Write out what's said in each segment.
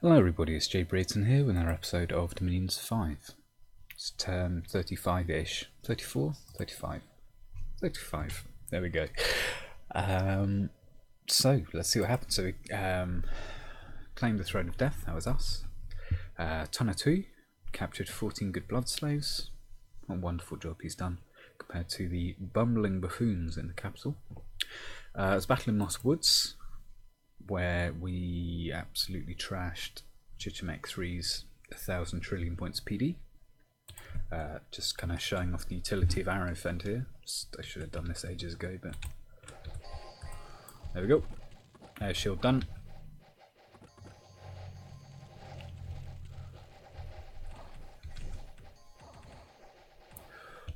Hello everybody, it's Jay Brayton here with another episode of Dominions 5. It's term 35-ish. 34? 35. 35. There we go. So, let's see what happens. So we claimed the Throne of Death, that was us. Tonatu captured 14 good blood slaves. What a wonderful job he's done compared to the bumbling buffoons in the capital. It was Battle in Moss Woods, where we absolutely trashed Chichimec III's 1,000 trillion points PD. Just kind of showing off the utility of Arrow Fend here. I should have done this ages ago, but there we go. Shield done.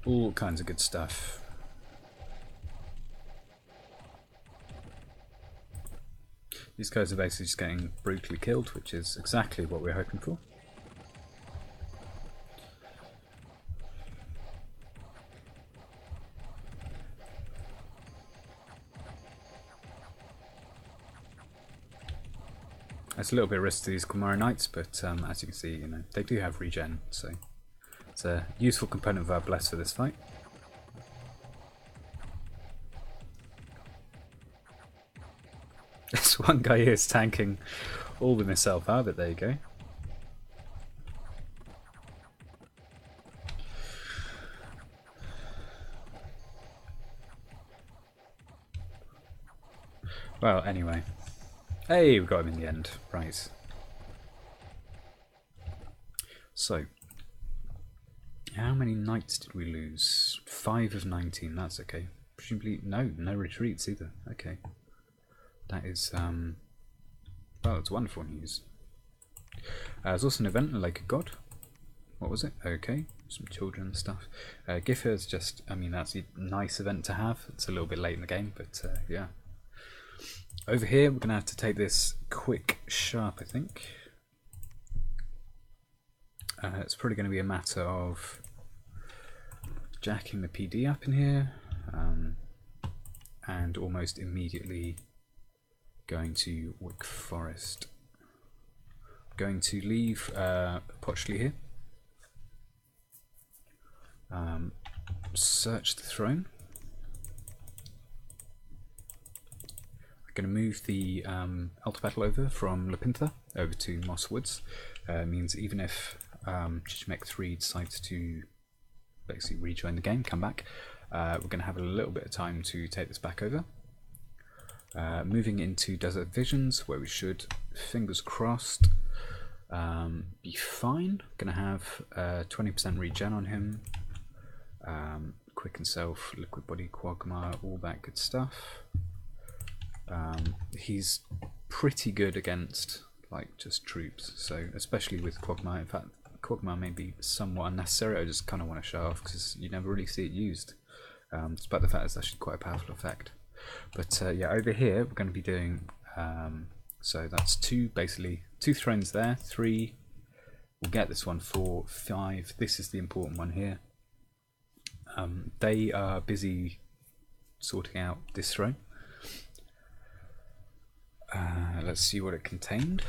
All kinds of good stuff. These guys are basically just getting brutally killed, which is exactly what we're hoping for. It's a little bit of risk to these Quamara Knights, but as you can see, they do have regen, so it's a useful component of our bless for this fight. This one guy here is tanking all with himself out, but there you go. Well, anyway. Hey, we got him in the end. Right. So, how many knights did we lose? 5 of 19, that's okay. Presumably, no retreats either. Okay. That is, well, that's wonderful news. There's also an event, like a god. What was it? Okay, some children stuff. Giffer is just, that's a nice event to have. It's a little bit late in the game, but yeah. Over here, we're going to have to take this quick sharp, I think. It's probably going to be a matter of jacking the PD up in here, and almost immediately going to Wick Forest. Going to leave Potchley here. Search the throne. I'm going to move the Altar Battle over from Lepintha over to Moss Woods. Means even if Chichimec III decides to basically rejoin the game, come back, we're going to have a little bit of time to take this back over. Moving into Desert Visions, where we should, fingers crossed, be fine. Gonna have 20% regen on him, Quicken Self, Liquid Body, Quagmire, all that good stuff. He's pretty good against just troops, so especially with Quagmire. In fact, Quagmire may be somewhat unnecessary. I just kind of want to show off because you never really see it used, despite the fact it's actually quite a powerful effect. But yeah, over here we're going to be doing, so that's basically two thrones there, 3, we'll get this one, 4, 5, this is the important one here. They are busy sorting out this throne. Let's see what it contained.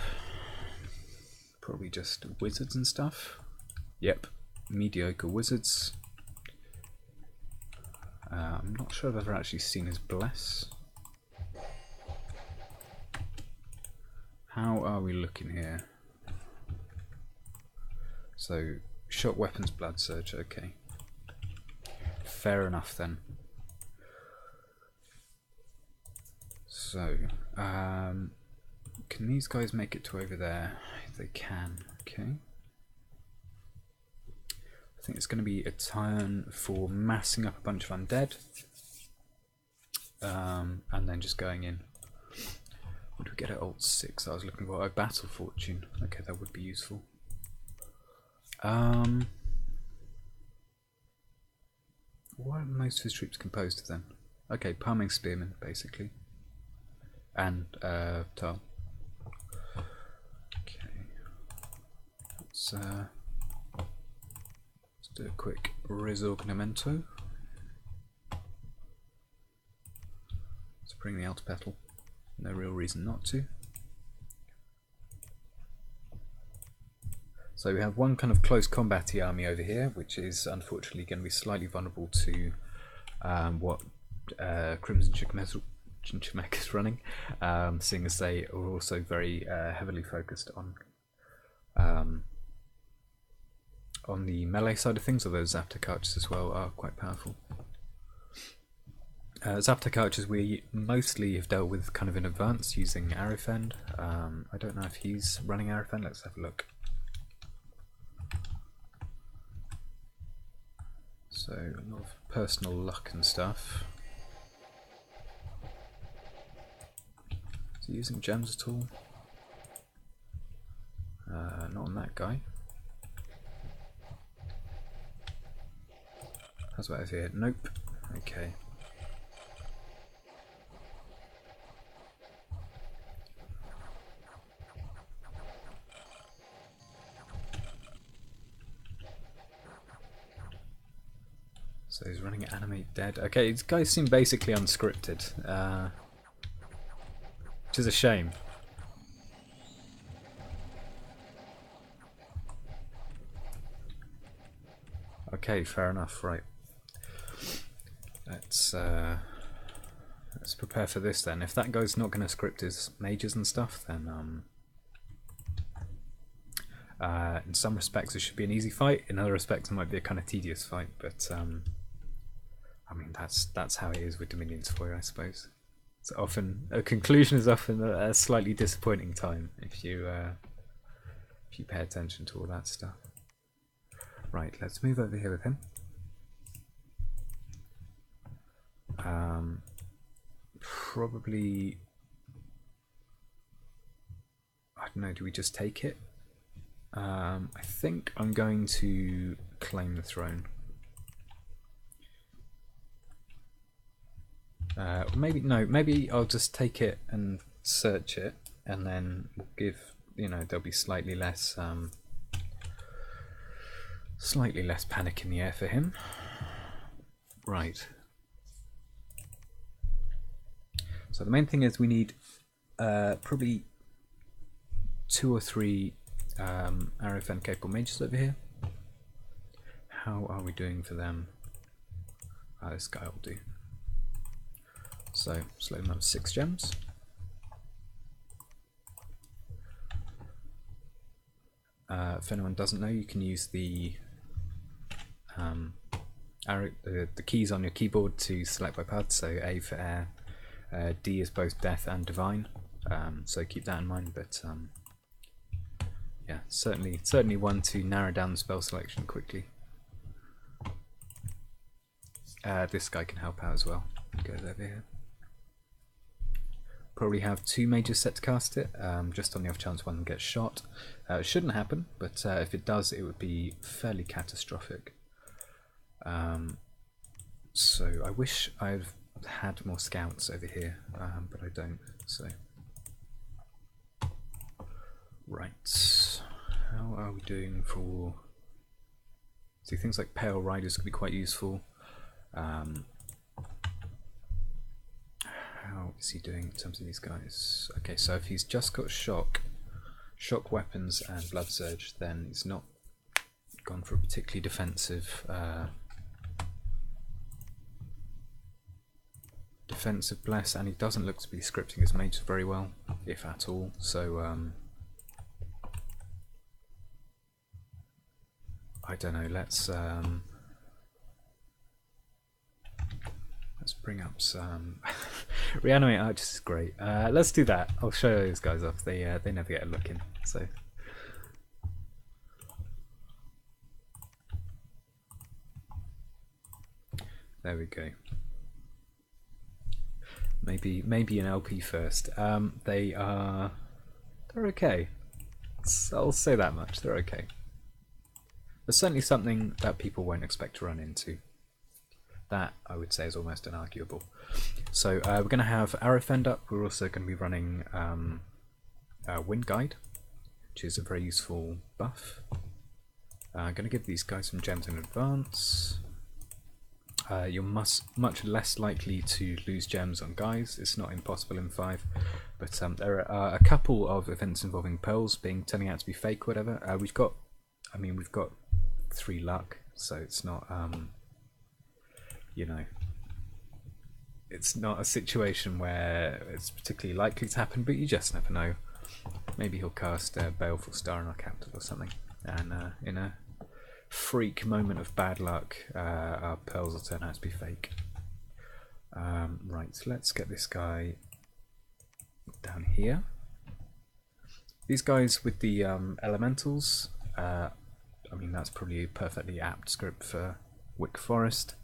Probably just wizards and stuff. Yep, mediocre wizards. I'm not sure if I've ever actually seen his bless. How are we looking here? So, shot weapons, blood surge, okay. Fair enough then. So, can these guys make it to over there? If they can, okay. I think it's going to be a turn for massing up a bunch of undead, and then just going in. What do we get at Alt 6? I was looking for Battle Fortune. Okay, that would be useful. What are most of his troops composed of then? Okay, Palming Spearmen, basically. And Tal. Okay. Let's do a quick Risorgnamento. Let's bring the Altar Petal. No real reason not to. So we have one kind of close combat army over here, which is unfortunately going to be slightly vulnerable to what Crimson Chichimec is running, seeing as they are also very heavily focused on the melee side of things, although Zaptek archers as well are quite powerful. Zaptek archers we mostly have dealt with kind of in advance using Arrowfend. I don't know if he's running Arrowfend, let's have a look. So a lot of personal luck and stuff. Is he using gems at all? Not on that guy. How's about over here? Nope. Okay. So he's running Animate Dead. Okay, these guys seem basically unscripted, which is a shame. Okay, fair enough. Right. Let's prepare for this then. If that guy's not going to script his mages and stuff, then in some respects it should be an easy fight. In other respects it might be a kind of tedious fight. But I mean that's how it is with Dominions for you, I suppose. It's often a conclusion is often a slightly disappointing time if you pay attention to all that stuff. Right, let's move over here with him. Probably, I don't know, do we just take it? I think I'm going to claim the throne. Maybe, no, maybe I'll just take it and search it, and then we'll give, you know, there'll be slightly less panic in the air for him. Right. So the main thing is we need probably 2 or 3 Arrowfend capable mages over here. How are we doing for them? This guy will do. So slow them up to 6 gems. If anyone doesn't know, you can use the the keys on your keyboard to select by path. So A for air, D is both death and divine. So keep that in mind. But yeah, certainly one to narrow down the spell selection quickly. This guy can help out as well. Goes over here. Probably have 2 mages set to cast it, just on the off chance one gets shot. It shouldn't happen, but if it does, it would be fairly catastrophic. So I wish I'd had more scouts over here, but I don't. So right, how are we doing for? See, things like Pale Riders could be quite useful. How is he doing in terms of these guys? Okay, so if he's just got shock weapons and blood surge, then he's not gone for a particularly defensive bless, and he doesn't look to be scripting his mages very well, if at all. So I don't know. Let's bring up some reanimate archers is great. Let's do that. I'll show those guys off. They never get a look in. So there we go. Maybe an LP first. They're okay. I'll say that much. They're okay. But certainly something that people won't expect to run into. That, I would say, is almost unarguable. So we're going to have Arrowfend up. We're also going to be running Wind Guide, which is a very useful buff. I'm going to give these guys some gems in advance. You're much less likely to lose gems on guys. It's not impossible in 5, but there are a couple of events involving pearls turning out to be fake, whatever. We've got I mean, we've got 3 luck, so it's not, you know, it's not a situation where it's particularly likely to happen, but you just never know. Maybe he'll cast a Baleful Star on our captive or something, and in a freak moment of bad luck, our pearls will turn out to be fake. Right, so let's get this guy down here. These guys with the elementals, I mean, that's probably a perfectly apt script for Wick Forest.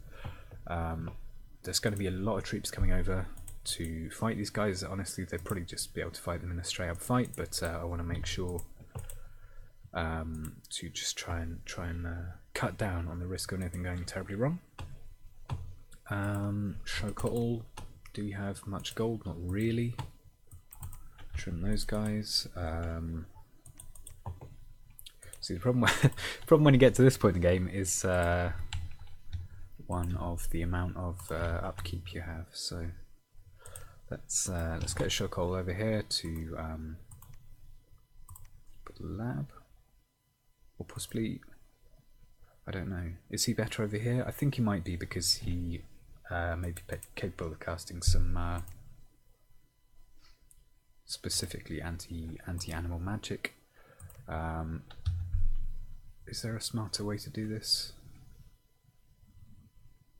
There's going to be a lot of troops coming over to fight these guys. Honestly, they'd probably just be able to fight them in a straight up fight, but I want to make sure to just try and cut down on the risk of anything going terribly wrong. Shokotl, do we have much gold? Not really. Trim those guys. See, the problem when you get to this point in the game is one of the amount of upkeep you have. So let's get a Shokotl over here to put the lab, or possibly, I don't know. Is he better over here? I think he might be, because he may be capable of casting some specifically anti-animal magic. Is there a smarter way to do this?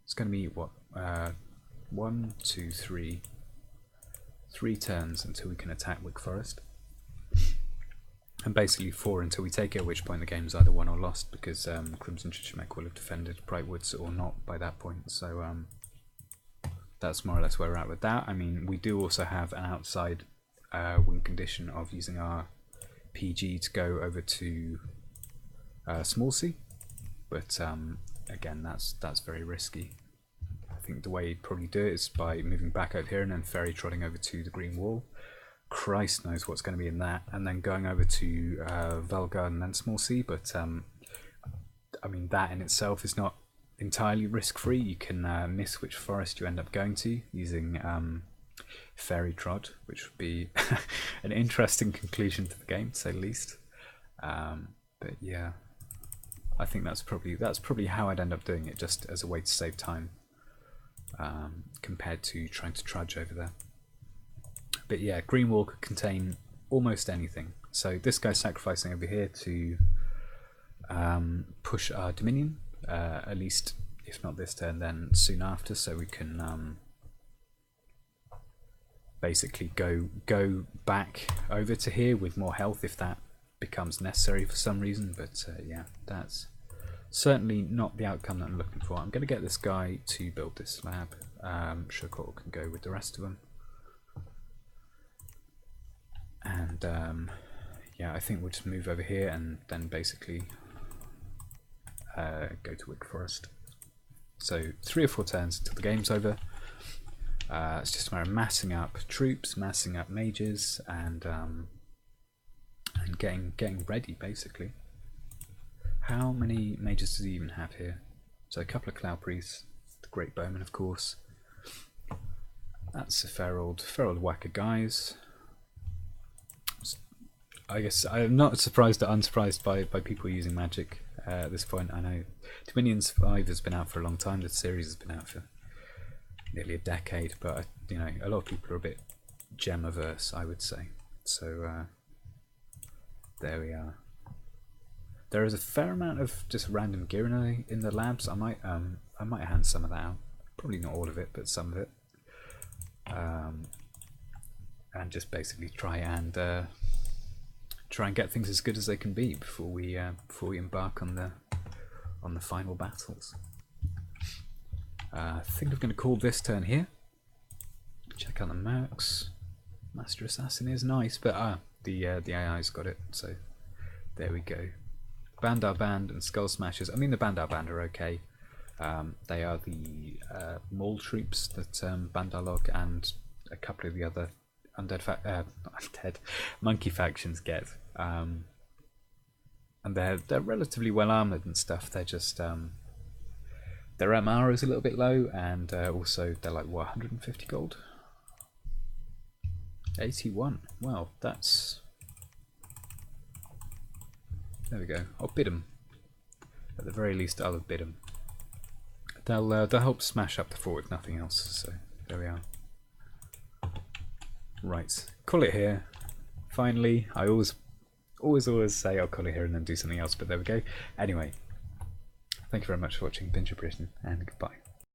It's going to be what, 1, 2, 3 turns until we can attack Wick Forest, and basically 4 until we take it, at which point the game's either won or lost, because Crimson Chichimec will have defended Bright Woods or not by that point. So that's more or less where we're at with that. I mean, we do also have an outside win condition of using our PG to go over to Small Sea, but again, that's very risky. I think the way you'd probably do it is by moving back over here and then ferry trotting over to the Green Wall. Christ knows what's going to be in that, and then going over to Velgard and then Small Sea. But I mean, that in itself is not entirely risk-free. You can miss which forest you end up going to using Ferry Trot, which would be an interesting conclusion to the game, to say the least. But yeah, I think that's probably how I'd end up doing it, just as a way to save time, compared to trying to trudge over there. But yeah, Green Wall could contain almost anything. So this guy's sacrificing over here to push our Dominion, at least if not this turn, then soon after, so we can basically go back over to here with more health if that becomes necessary for some reason. But yeah, that's certainly not the outcome that I'm looking for. I'm going to get this guy to build this slab. Shokotl can go with the rest of them. And yeah, I think we'll just move over here and then basically go to Wick Forest. So 3 or 4 turns until the game's over. It's just a matter of massing up troops, massing up mages, and getting ready, basically. How many mages does he even have here? So a couple of Cloud Priests, the Great Bowman, of course. That's a fair old whack of guys. I guess I'm not surprised or unsurprised by people using magic at this point. I know Dominions 5 has been out for a long time. The series has been out for nearly a decade, but you know, a lot of people are a bit gem averse, I would say. So there we are. There is a fair amount of just random gear in the labs. I might hand some of that out. Probably not all of it, but some of it. And just basically try and get things as good as they can be before we embark on the final battles. I think I'm going to call this turn here. Check out the mercs. Master Assassin is nice, but the AI's got it, so there we go. Bandar Band and Skull Smashers. I mean, the Bandar Band are okay. They are the mole troops that Bandar Log and a couple of the other monkey factions get. And they're relatively well armoured and stuff. They're just their MR is a little bit low, and also they're like, what, 150 gold? 81. Well, that's... There we go. I'll bid them. At the very least, I'll bid them. They'll help smash up the 4 if nothing else. So there we are. Right, call it here. Finally, I always say I'll call it here and then do something else, but there we go. Anyway, thank you very much for watching. Pinch your Britain, and goodbye.